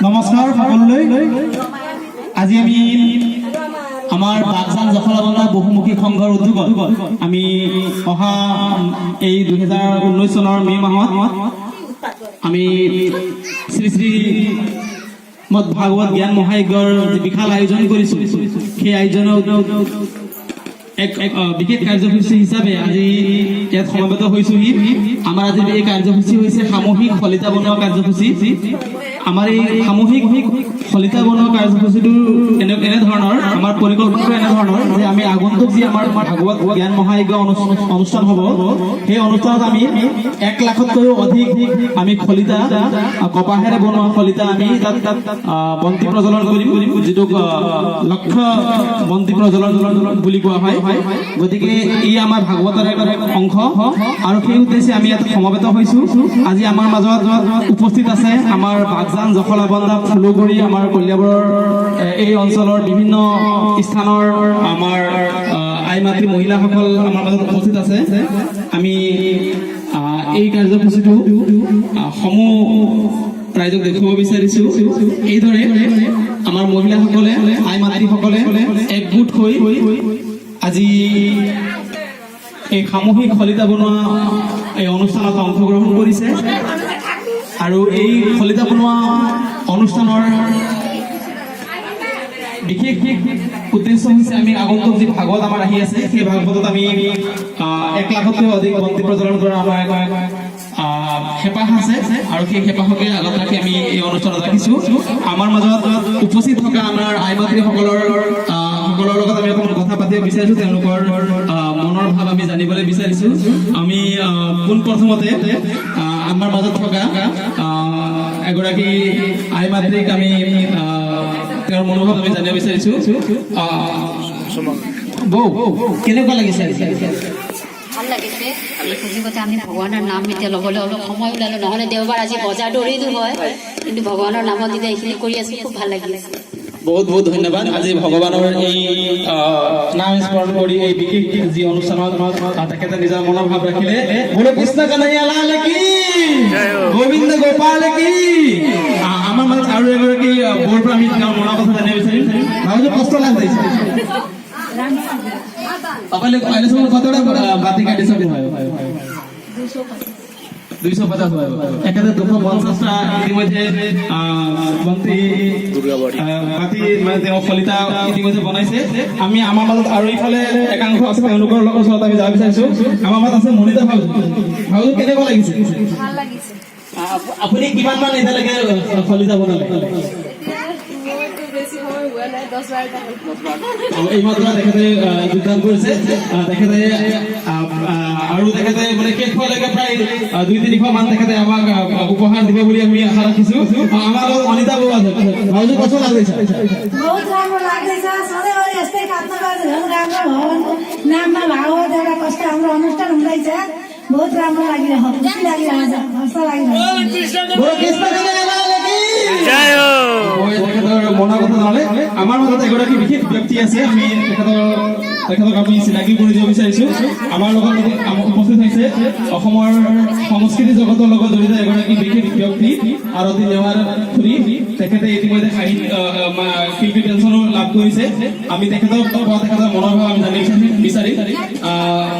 নমস্কাৰ সকলোলৈ। আজি আমি আমাৰ বাগজান জখলাবন্ধা বহুমুখী সংঘৰ উদ্যোগত আমি অহা এই 2019 চনৰ মে' মাহত আমি শ্ৰী শ্ৰী ভাগৱত জ্ঞান মহাযজ্ঞৰ বিশাল আয়োজন কৰিছোঁ। সেই আয়োজনৰ এক বিশেষ কাৰ্যসূচী হিচাপে আজি ইয়াত সমবেত হৈছোহি। আমাৰ আজি এই কাৰ্যসূচী হৈছে সামূহিক শলিতা বনোৱা কাৰ্যসূচী। আমাৰ এই সামূহিক শলিতা বনোৱা কাৰ্যসূচীটো এনেধৰণৰ, আমাৰ পৰিকল্পনাটো এনেধৰণৰ যে আমি আগন্তুক যি আমাৰ ভাগৱত জ্ঞান মহাযজ্ঞ অনুষ্ঠান হ'ব, সেই অনুষ্ঠানত আমি 1 লাখতকৈও অধিক আমি শলিতা, কপাহেৰে বনোৱা শলিতা আমি তাত বন্তি প্ৰজ্বলন কৰিম, যিটোক লক্ষ্য বন্তি প্ৰজ্বলন বুলি কোৱা হয়। গতিকে ই আমাৰ ভাগৱতৰ এক অংশ আৰু সেই উদ্দেশ্যে আমি ইয়াত সমবেত হৈছোঁ। আজি আমাৰ মাজত উপস্থিত আছে আমাৰ বাগজান জখলাবন্ধা ফুলগুৰি আমাৰ কলিয়াবৰৰ এই অঞ্চলৰ বিভিন্ন স্থানৰ আমাৰ আই মাতৃ মহিলাসকল আমাৰ মাজত উপস্থিত আছে। আমি এই কাৰ্যসূচীটো সমূহ ৰাইজক দেখুৱাব বিচাৰিছোঁ। এইদৰে আমাৰ মহিলাসকলে, আই মাতৃসকলে একগোট হৈ আজি এই সামূহিক শলিতা বনোৱা এই অনুষ্ঠানত অংশগ্ৰহণ কৰিছে আৰু এই শলিতা বনোৱা অনুষ্ঠানৰ বিশেষ উদ্দেশ্য হৈছে আমি আগন্তুক যি ভাগৱত আমাৰ আহি আছে, সেই ভাগৱতত আমি 1 লাখতকৈ অধিক বন্তি প্ৰজ্বলন কৰাৰ আমাৰ হেঁপাহ আছে আৰু সেই হেঁপাহকে আগত ৰাখি আমি এই অনুষ্ঠানত ৰাখিছোঁ। আমাৰ মাজত উপস্থিত থকা আমাৰ আই মাতৃসকলৰ লগত আমি অকণমান কথা পাতিব বিচাৰিছোঁ। তেওঁলোকৰ মনৰ ভাৱ আমি জানিবলৈ বিচাৰিছোঁ। আমি পোনপ্ৰথমতে আমাৰ মাজত থকা এগৰাকী আই মাতৃক আমি তেওঁৰ মনোভাৱ আমি জানিব বিচাৰিছোঁ। বৌ, কেনেকুৱা লাগিছে? ভাল লাগিছে। এই সুযোগতে আমি ভগৱানৰ নাম এতিয়া ল'বলৈ অলপ সময় ওলালোঁ, নহ'লে দেওবাৰ আজি বজাৰ দৌৰিলোঁ হয়, কিন্তু ভগৱানৰ নামত এতিয়া এইখিনি কৰি আছোঁ, খুব ভাল লাগিলে। বহুত বহুত ধন্যবাদ। আজি ভগৱানৰ এই নাম স্মৰণ কৰি এই বিশেষ যি অনুষ্ঠানত তেখেতে নিজৰ মনোভাৱ ৰাখিলে। বোলো কৃষ্ণ কানাইয়া লাল কি, গোবিন্দ গোপাল কি। আমাৰ মাজত আৰু এগৰাকী বৰ পৰা আমি তেওঁৰ মনৰ কথা জানিব বিচাৰিম। ভাবছো কষ্ট লাগছে অকলে কতটা বাতি কাটিছে? 250 হয়। এখানে 250টা ইতিমধ্যে বন্তি বাতি মানে তেওঁ শলিতা ইতিমধ্যে বনাইছে। আমি আমাৰ মাজত আৰু এইফালে একাংশ আছে, তেওঁলোকৰ লগত ওচৰত আমি যাব বিচাৰিছোঁ। আমাৰ মাজত আছে মনিতা ভাউজু। ভাউজু, কেনেকুৱা লাগিছে? ভাল লাগিছে। আপুনি কিমান মান এতিয়ালৈকে শলিতা বনালে? এইমাত্ৰ তেখেতে যোগদান কৰিছে। তেখেতে আৰু তেখেতে মানে শেষ হোৱালৈকে প্ৰায় 200-300 মান তেখেতে আমাক উপহাৰ দিব বুলি আমি আশা রাখিছোঁ। আমার লগত অনিতা বউ আছে। ভাউজু, কষ্ট লাগছে? बहुत राम्रो लाग्दैछ। सधैँभरि यस्तै काट्नुपर्छ। झन् राम्रो भगवानको नाममा भागवत एउटा कस्तो हाम्रो अनुष्ठान हुँदैछ। बहुत राम्रो लागिरहेको, खुसी लागिरहेको छ, हर्ष लागिरहेको छ। মনৰ কথা জনালে। আমাৰ মাজত এগৰাকী বিশেষ ব্যক্তি আছে, আমি তেখেতক আমি চিনাকি কৰি দিব বিচাৰিছোঁ। আমাৰ লগত উপস্থিত হৈছে অসমৰ সংস্কৃতি জগতৰ লগত জড়িত এগৰাকী বিশেষ ব্যক্তি আৰতী নেৱাৰ খুৰী। তেখেতে ইতিমধ্যে শিল্পী পেঞ্চনো লাভ কৰিছে। আমি তেখেতৰ মনৰ ভাৱ আমি জানিব বিচাৰিম।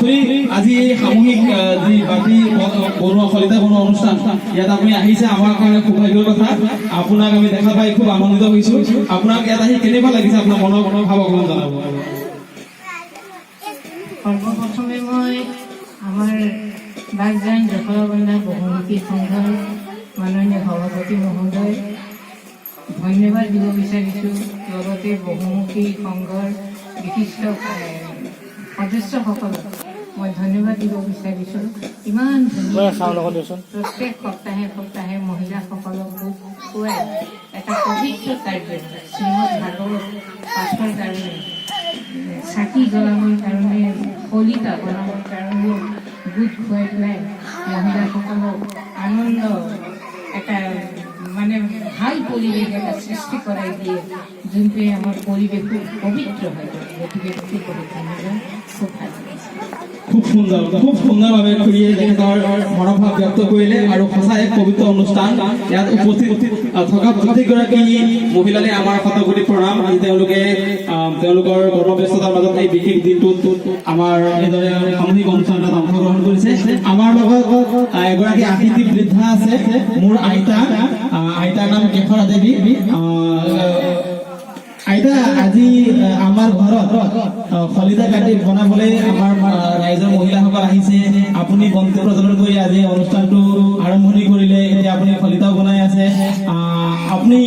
খুৰী, আজি এই সামূহিক যি বাতি বনোৱা শলিতা বনোৱা অনুষ্ঠান, ইয়াত আপুনি আহিছে, আমাৰ কাৰণে সৌভাগ্যৰ কথা। আপোনাক আমি দেখা পাই খুব আনন্দিত হৈছোঁ। আপোনাক ইয়াত আহি কেনেকুৱা লাগিছে? আপোনাৰ মনৰ ভাৱ অকণমান জনাব। সৰ্বপ্ৰথমে মই আমাৰ বাগজান জখলাবন্ধা বহুমুখী সংঘৰ মাননীয় সভাপতি মহোদয় ধন্যবাদ দিব বিচাৰিছোঁ। লগতে বহুমুখী সংঘৰ বিশিষ্ট সদস্যসকলক মই ধন্যবাদ দিব বিচাৰিছোঁ। ইমান ধুনীয়া প্ৰত্যেক সপ্তাহে মহিলাসকলক গোট খুৱাই এটা পবিত্ৰ কাৰ্য শ্ৰীমদ ভাগৱত পাঠৰ কাৰণে, চাকি জ্বলাবৰ কাৰণে, শলিতা বনাবৰ কাৰণে গোট খুৱাই পেলাই মহিলাসকলক আনন্দ এটা মানে ভাল পৰিৱেশ এটা সৃষ্টি কৰাই দিয়ে, যোনটোৱে আমাৰ পৰিৱেশটো পবিত্ৰ হৈ যায়। গতিকে খুব ভাল লাগিছে। খুব সুন্দৰভাৱে খুৰীয়ে তেখেতৰ মনোভাৱ ব্যক্ত কৰিলে আৰু সঁচাই এক পবিত্ৰ অনুষ্ঠান ইয়াত উপস্থিত থকা প্ৰতিগৰাকী মহিলালে আমাৰ শতকোটি প্ৰণাম। আজি তেওঁলোকৰ কৰ্মব্যস্ততাৰ মাজত এই বিশেষ দিনটোত আমাৰ এইদৰে সামূহিক অনুষ্ঠানত অংশগ্ৰহণ কৰিছে। আমাৰ লগত এগৰাকী আশীতি বৃদ্ধা আছে, মোৰ আইতাৰ নাম কেশৰা দেৱী। আইতা, আজি আমাৰ ঘৰত শলিতা কাটি বনাবলৈ আমাৰ ৰাইজৰ মহিলাসকল আহিছে। আপুনি বন্তি প্ৰজ্বলন কৰি আজি অনুষ্ঠানটো আৰম্ভণি কৰিলে, এতিয়া আপুনি শলিতাও বনাই আছে। আপুনি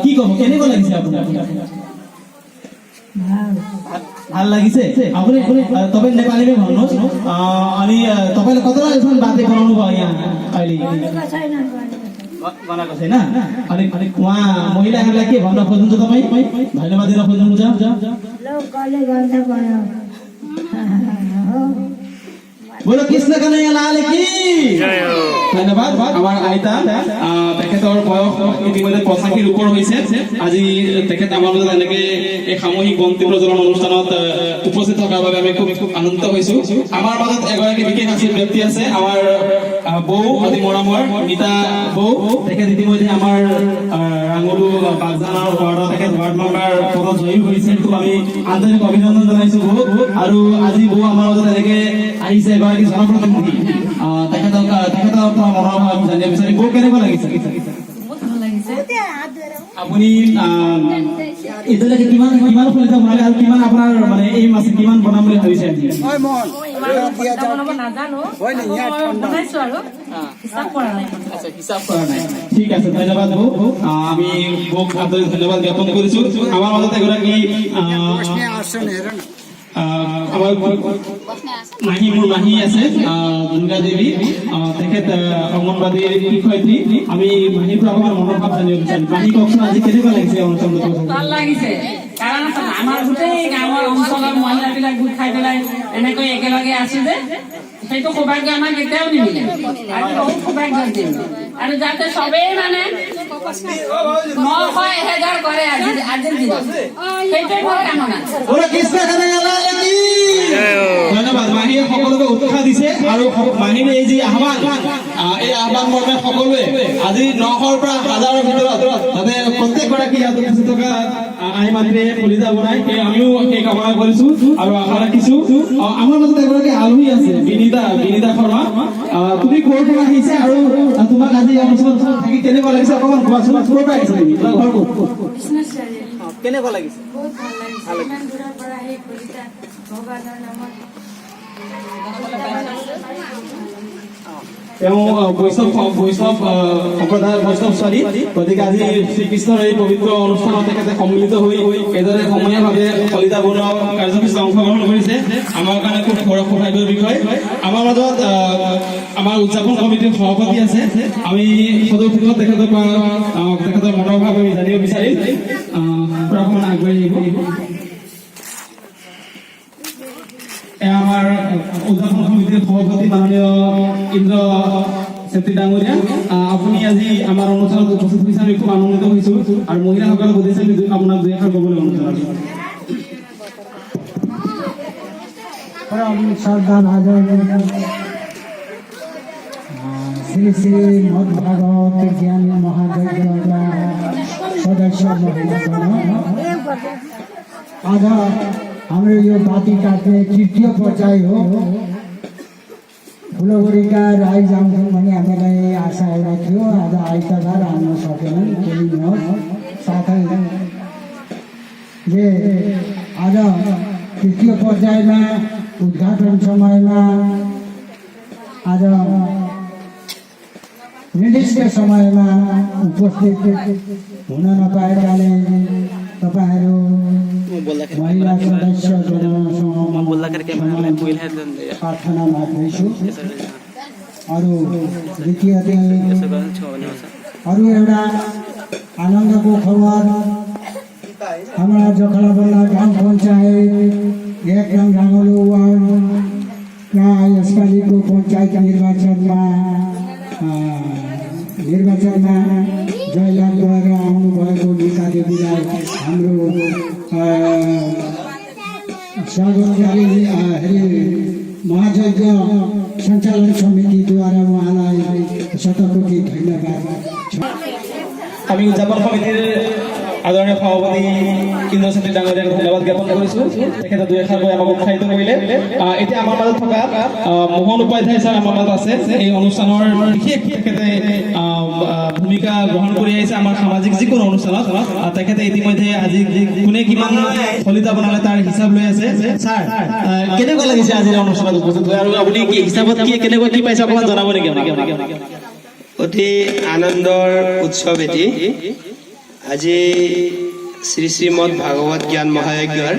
কি ক'ব, কেনেকুৱা লাগিছে আপোনাৰ? ভাল লাগিছে। আপুনি तपाईँ नेपालीमै भन्नुहोस् अनि तपाईँले कतिवटा यसमा बाते बनाउनु भयो यहाँ अहिले? बनाएको छैन। अनि उहाँ महिलाहरूलाई के भन्न खोज्नुहुन्छ तपाईँ? धन्यवाद दिन खोज्नुहुन्छ? बोलो कृष्ण कन्हैया लाल की ধন্যবাদ। আমাৰ আইতা, তেখেতৰ বয়স ইতিমধ্যে 85 ওপৰ হৈছে। আজি তেখেত আমাৰ লগত এনেকে এই সামূহিক বন্তি প্ৰজ্বলন অনুষ্ঠানত উপস্থিত থকাৰ বাবে আমি খুব আনন্দিত হৈছো। আমাৰ মাজত এগৰাকী বিশেষ আছিল ব্যক্তি আছে, আমাৰ বৌ, অতি মৰমৰ মিতা বৌ। তেখেত ইতিমধ্যে আমাৰ ৰাঙলু বাগজানৰ তেখেত ৱাৰ্ড মেম্বাৰ পদত জয়ী হৈছে। খুব আমি আন্তৰিক অভিনন্দন জনাইছো বৌ। আৰু আজি বৌ আমাৰ মাজত এনেকে আহিছে এগৰাকী জনপ্ৰতিনিধি। তেখেতৰ মনোভাৱ জানিব বিচাৰি বৌ কেনেকুৱা লাগিছে? আপুনি এতিয়ালৈকে কিমান শলিতা বনালে আৰু কিমান আপোনাৰ মানে এই মাছে কিমান বনাম বুলি ভাবিছে? হিচাপ কৰা নাই। ঠিক আছে, ধন্যবাদ বৌ। আমি বৌক আন্তৰিক ধন্যবাদ জ্ঞাপন কৰিছো। আমাৰ মাজত এগৰাকী আমাৰ মোৰ মাহী আছে দুৰ্গা দেৱী, তেখেত অংগনবাদীৰ শিক্ষয়িত্ৰী। আমি মাহীৰ পৰা অকণমান মনোভাৱ জানিব বিচাৰিম। মাহী কওকচোন, আজি কেনেকুৱা লাগিছে অনুষ্ঠানটো? ভাল লাগিছে, কাৰণ আমাৰ গোটেই গাঁৱৰ অঞ্চলৰ মহিলাবিলাক গোট খাই পেলাই এনেকৈ একেলগে আছো যে, সেইটো সৌভাগ্য আমাৰ কেতিয়াও নিমিলে। আজি বহুত সৌভাগ্য দিন, আৰু যাতে চবেই মানে 900-1000 কৰে আজিৰ দিনত, সেইটোৱে মোৰ কামনা। ধন্যবাদ। মাহীয়ে সকলোকে উৎসাহ দিছে আৰু মাহীৰ এই যি আহ্বান, এই আহ্বান মৰ্মে সকলোৱে আজি 900ৰ পৰা 1000ৰ ভিতৰত যাতে প্ৰত্যেকগৰাকী ইয়াত উপস্থিত থকা আই মাতৃয়ে শলিতা বনাই, আমিও সেই কামনা কৰিছো আৰু আশা ৰাখিছো। আমাৰ মাজত এগৰাকী আলহী আছে, বিনীতা শৰ্মা। তুমি ক'ৰ পৰা আহিছা আৰু তোমাক আজি অনুষ্ঠানত থাকি কেনেকুৱা লাগিছে অকণমান কোৱাচোন। ক'ৰ পৰা আহিছা তুমি? তোমাৰ ঘৰ ক'ত? কেনেকুৱা লাগিছে? বহুত ভাল লাগিছে। ইমান দূৰৰ পৰা আহি শলিতা ভগৱানৰ নামত তেওঁ বৈষ্ণৱ সম্প্ৰদায়ৰ বৈষ্ণৱ ছোৱালী, গতিকে আজি শ্ৰীকৃষ্ণৰ এই পবিত্ৰ অনুষ্ঠানত তেখেতে সন্মিলিত হৈ এইদৰে সমূহীয়াভাৱে শলিতা বনোৱা কাৰ্যসূচীত অংশগ্ৰহণ কৰিছে। আমাৰ কাৰণে খুব সৌভাগ্যৰ বিষয়। আমাৰ মাজত আমাৰ উদযাপন কমিটিৰ সভাপতি আছে। আমি সদৌ তেখেতৰ মনোভাৱ আমি জানিব বিচাৰিম। অকণমান আগবাঢ়ি আহিব। আমাৰ উদযাপন সমিতিৰ সভাপতি মাননীয় ইন্দ্ৰ চেত্ৰী ডাঙৰীয়া, আপুনি আজি আমাৰ অনুষ্ঠানত উপস্থিত হৈছে, আমি খুব আনন্দিত হৈছো। আৰু মহিলাসকলক সুধিছে আপোনাক দুই এষাৰ ক'বলৈ অনুষ্ঠান श्री श्री मद्भागवत ज्ञान महायज्ञ सदस्य आज हाम्रो यो बाटी काट्ने तृतीय पर्याय हो। फुलगुरीका राई जान्छन् भन्ने हामीलाई आशा एउटा थियो। आज आइतबार आउन सकेनन्, केही साथै आज तृतीय पर्यायमा उद्घाटन समयमा आज निर्दिष्ट समयमा उपस्थित हुन नपाएकाले तपाईहरू महिला सदस्यजनसँग प्रार्थना माग्दैछु। अरू द्वितीय अरू एउटा आनन्दको खबर, हाम्रा जखलाबल्ला ग्राम पञ्चायत 1 नङ राङलु वार्डमा यसपालिको पञ्चायत निर्वाचनमा जयलाभ गरेर आउनुभएको नीता देवीलाई हाम्रो स्वागत गरी महायज्ञ सञ्चालन समितिद्वारा उहाँलाई शतकोटी धन्यवाद छ। আমি উদযাপন সমিতিৰ আদৰণীয় সভাপতি ইন্দ্ৰজ্যোতি ডাঙৰীয়াক ধন্যবাদ জ্ঞাপন কৰিছোঁ। তেখেতে দুই এষাৰ কৈ আমাক উৎসাহিত কৰিলে। এতিয়া আমাৰ মাজত থকা মোহন উপাধ্যায় ছাৰ আমাৰ মাজত আছে। এই অনুষ্ঠানৰ বিশেষ তেখেতে ভূমিকা গ্ৰহণ কৰি আহিছে আমাৰ সামাজিক যিকোনো অনুষ্ঠানত। তেখেতে ইতিমধ্যে আজি কোনে কিমান ফলিতা বনালে তাৰ হিচাপ লৈ আছে। ছাৰ কেনেকুৱা লাগিছে আজিৰ অনুষ্ঠানত উপস্থিত হৈ, আৰু আপুনি কি হিচাপত কেনেকুৱা কি পাইছে অকণমান জনাব নেকি আমাক? অতি আনন্দৰ উৎসৱ এটি। আজি শ্ৰী শ্ৰীমদ ভাগৱত জ্ঞান মহাযজ্ঞৰ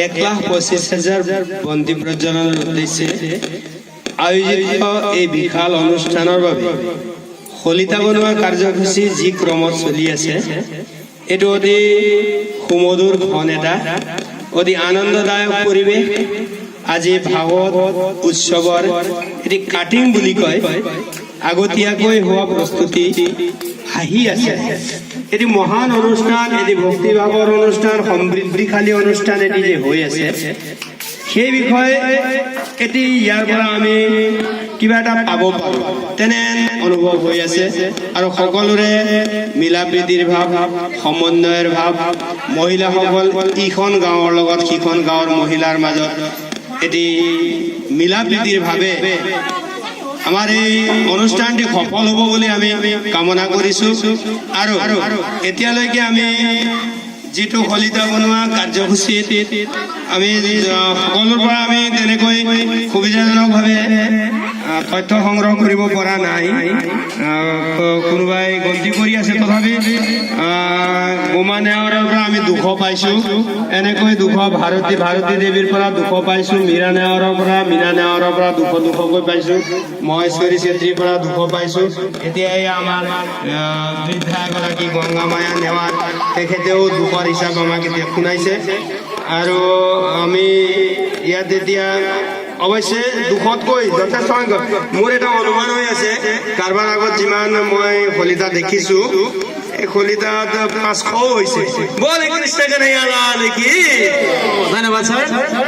1,25,000 বন্তি প্ৰজ্বলনৰ উদ্দেশ্যে আয়োজিত এই বিশাল অনুষ্ঠানৰ বাবে শলিতা বনোৱা কাৰ্যসূচী যি ক্ৰমত চলি আছে, এইটো অতি সুমধুৰ ক্ষণ এটা, অতি আনন্দদায়ক পৰিৱেশ। আজি ভাগৱত উৎসৱৰ এটি কাটিং বুলি কয়, আগতীয়াকৈ হোৱা প্ৰস্তুতি আহি আছে। এটি মহান অনুষ্ঠান, এটি ভক্তিভাৱৰ অনুষ্ঠান, সমৃদ্ধিশালী অনুষ্ঠান এটি যে হৈ আছে, সেই বিষয়ে এটি ইয়াৰ পৰা আমি কিবা এটা পাব পাৰোঁ তেনে অনুভৱ হৈ আছে। আৰু সকলোৰে মিলা প্ৰীতিৰ ভাৱ, সমন্বয়ৰ ভাৱ, মহিলাসকল ইখন গাঁৱৰ লগত সিখন গাঁৱৰ মহিলাৰ মাজত এটি মিলা প্ৰীতিৰ ভাৱে আমাৰ এই অনুষ্ঠানটি সফল হ'ব বুলি আমি কামনা কৰিছোঁ। আৰু এতিয়ালৈকে আমি যিটো শলিতা বনোৱা কাৰ্যসূচীত আমি সকলোৰ পৰা আমি তেনেকৈ সুবিধাজনকভাৱে তথ্য সংগ্ৰহ কৰিব পৰা নাই। কোনোবাই গন্তি কৰি আছে, তথাপি বোমা নেওয়াৰৰ পৰা আমি 200 পাইছোঁ। এনেকৈ 200 ভাৰতী দেৱীৰ পৰা 200 পাইছোঁ। মীৰা নেওয়াৰৰ পৰা 200কৈ পাইছোঁ। মহেশ্বৰী চেত্ৰীৰ পৰা 200 পাইছোঁ। এতিয়া এই আমাৰ বৃদ্ধা এগৰাকী গংগামায়া নেওয়াৰ, তেখেতেও 200 হিচাপ আমাক এতিয়া শুনাইছে। আৰু আমি ইয়াত এতিয়া অৱশ্যে 200তকৈ যথেষ্ট সংখ্যক, মোৰ এটা অনুমান হৈ আছে, কাৰোবাৰ আগত যিমান মই শলিতা দেখিছোঁ, এই শলিতাত 500 হৈছে। ধন্যবাদ ছাৰ।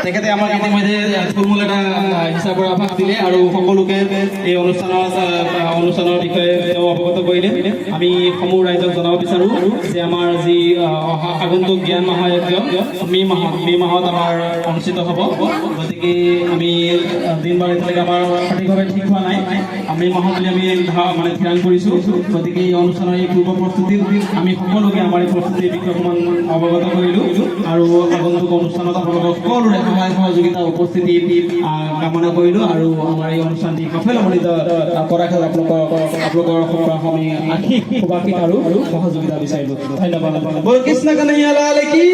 তেখেতে আমাক ইতিমধ্যে থুলমূল এটা হিচাপৰ আভাস দিলে আৰু সকলোকে এই অনুষ্ঠানৰ বিষয়ে তেওঁ অৱগত কৰিলে। আমি সমূহ ৰাইজক জনাব বিচাৰোঁ যে আমাৰ যি আগন্তুক জ্ঞান মহাযজ্ঞ মে' মাহত আমাৰ অনুষ্ঠিত হ'ব। গতিকে আমি দিন বাৰ এতিয়ালৈকে আমাৰ সঠিকভাৱে ঠিক হোৱা নাই, মে' মাহত বুলি আমি মানে থিৰাং কৰিছোঁ। গতিকে এই অনুষ্ঠানৰ এই পূৰ্ব প্ৰস্তুতিত আমি সকলোকে আমাৰ এই প্ৰস্তুতিৰ বিষয়ে অকণমান অৱগত কৰিলোঁ আৰু আগন্তুক অনুষ্ঠানত আপোনালোকৰ সকলোৰে সহায় সহযোগিতা উপস্থিতি কামনা কৰিলোঁ আৰু আমাৰ এই অনুষ্ঠানটি সফলমণ্ডিত কৰাৰ ক্ষেত্ৰত আপোনালোকৰ আমি আশীষ সুভাষিত আৰু সহযোগিতা বিচাৰিলোঁ। ধন্যবাদ। বল কৃষ্ণ কানাইয়া লাল কি